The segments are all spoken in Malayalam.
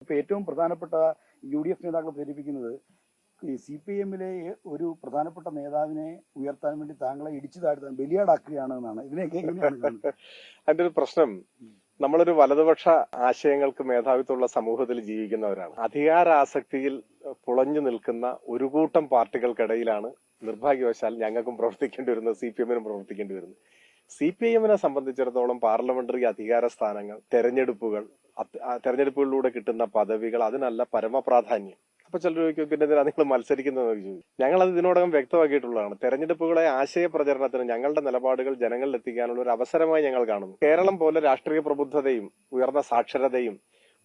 ഇപ്പൊ ഏറ്റവും പ്രധാനപ്പെട്ട UDF നേതാക്കൾ പ്രചരിപ്പിക്കുന്നത് ഈ CPM-ലെ ഒരു പ്രധാനപ്പെട്ട നേതാവിനെ ഉയർത്താൻ വേണ്ടി താങ്കളെ ഇടിച്ചു താഴ്ത്താൻ ബലിയാടാക്കുകയാണ് എന്നാണ്. ഇതിനെയൊക്കെ എങ്ങനെയാണ് കാണുന്നത്? അതിന്റെ ഒരു പ്രശ്നം, നമ്മളൊരു വലതുപക്ഷ ആശയങ്ങൾക്ക് മേധാവിത്വമുള്ള സമൂഹത്തിൽ ജീവിക്കുന്നവരാണ്. അധികാരാസക്തിയിൽ പുളഞ്ഞു നിൽക്കുന്ന ഒരു കൂട്ടം പാർട്ടികൾക്കിടയിലാണ് നിർഭാഗ്യവശാൽ ഞങ്ങൾക്കും പ്രവർത്തിക്കേണ്ടി വരുന്നത്, CPM-നും പ്രവർത്തിക്കേണ്ടി വരുന്നത്. CPM-നെ സംബന്ധിച്ചിടത്തോളം പാർലമെന്ററി അധികാര സ്ഥാനങ്ങൾ, തെരഞ്ഞെടുപ്പുകളിലൂടെ കിട്ടുന്ന പദവികൾ, അതിനല്ല പരമപ്രാധാന്യം. അപ്പൊ ചിലർ ചോദിക്കും, പിന്നെ എന്തിനാ നിങ്ങൾ മത്സരിക്കുന്നതെന്ന് ചോദിക്കും. ഞങ്ങളത് ഇതിനോടകം വ്യക്തമാക്കിയിട്ടുള്ളതാണ്. തെരഞ്ഞെടുപ്പുകളെ ആശയ പ്രചരണത്തിന്, ഞങ്ങളുടെ നിലപാടുകൾ ജനങ്ങളിൽ എത്തിക്കാനുള്ള ഒരു അവസരമായി ഞങ്ങൾ കാണുന്നു. കേരളം പോലെ രാഷ്ട്രീയ പ്രബുദ്ധതയും ഉയർന്ന സാക്ഷരതയും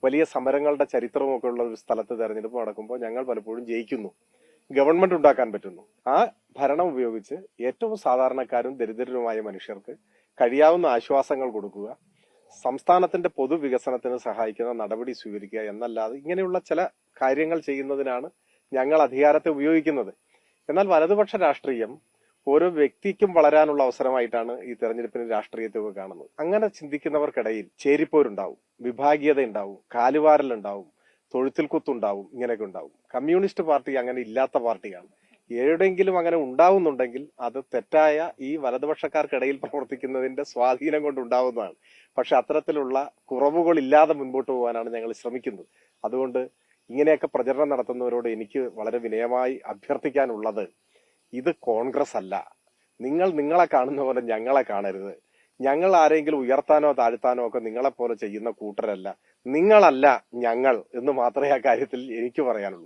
വലിയ സമരങ്ങളുടെ ചരിത്രവും ഒക്കെ ഉള്ള ഒരു സ്ഥലത്ത് തെരഞ്ഞെടുപ്പ് നടക്കുമ്പോൾ ഞങ്ങൾ പലപ്പോഴും ജയിക്കുന്നു, ഗവൺമെന്റ് ഉണ്ടാക്കാൻ പറ്റുന്നു. ആ ഭരണം ഉപയോഗിച്ച് ഏറ്റവും സാധാരണക്കാരും ദരിദ്രരുമായ മനുഷ്യർക്ക് കഴിയാവുന്ന ആശ്വാസങ്ങൾ കൊടുക്കുക, സംസ്ഥാനത്തിന്റെ പൊതുവികസനത്തിന് സഹായിക്കുന്ന നടപടി സ്വീകരിക്കുക എന്നല്ലാതെ ഇങ്ങനെയുള്ള ചില കാര്യങ്ങൾ ചെയ്യുന്നതിനാണ് ഞങ്ങൾ അധികാരത്തെ ഉപയോഗിക്കുന്നത്. എന്നാൽ വലതുപക്ഷ രാഷ്ട്രീയം ഓരോ വ്യക്തിക്കും വളരാനുള്ള അവസരമായിട്ടാണ് ഈ തെരഞ്ഞെടുപ്പിന് രാഷ്ട്രീയത്തെ കാണുന്നത്. അങ്ങനെ ചിന്തിക്കുന്നവർക്കിടയിൽ ചേരിപ്പോരുണ്ടാവും, വിഭാഗീയത ഉണ്ടാവും, കാലുവാരലുണ്ടാവും, തൊഴുത്തിൽ കുത്തുണ്ടാവും, ഇങ്ങനെയൊക്കെ ഉണ്ടാവും. കമ്മ്യൂണിസ്റ്റ് പാർട്ടി അങ്ങനെ ഇല്ലാത്ത പാർട്ടിയാണ്. എവിടെയെങ്കിലും അങ്ങനെ ഉണ്ടാവുന്നുണ്ടെങ്കിൽ അത് തെറ്റായ ഈ വലതുപക്ഷക്കാർക്കിടയിൽ പ്രവർത്തിക്കുന്നതിന്റെ സ്വാധീനം കൊണ്ടുണ്ടാവുന്നതാണ്. പക്ഷെ അത്തരത്തിലുള്ള കുറവുകളില്ലാതെ മുൻപോട്ട് പോകാനാണ് ഞങ്ങൾ ശ്രമിക്കുന്നത്. അതുകൊണ്ട് ഇങ്ങനെയൊക്കെ പ്രചരണം നടത്തുന്നവരോട് എനിക്ക് വളരെ വിനയമായി അഭ്യർത്ഥിക്കാനുള്ളത്, ഇത് കോൺഗ്രസ് അല്ല. നിങ്ങൾ നിങ്ങളെ കാണുന്ന പോലെ ഞങ്ങളെ കാണരുത്. ഞങ്ങൾ ആരെങ്കിലും ഉയർത്താനോ താഴ്ത്താനോ ഒക്കെ നിങ്ങളെപ്പോലെ ചെയ്യുന്ന കൂട്ടരല്ല. നിങ്ങളല്ല ഞങ്ങൾ എന്ന് മാത്രമേ ആ കാര്യത്തിൽ എനിക്ക് പറയാനുള്ളൂ.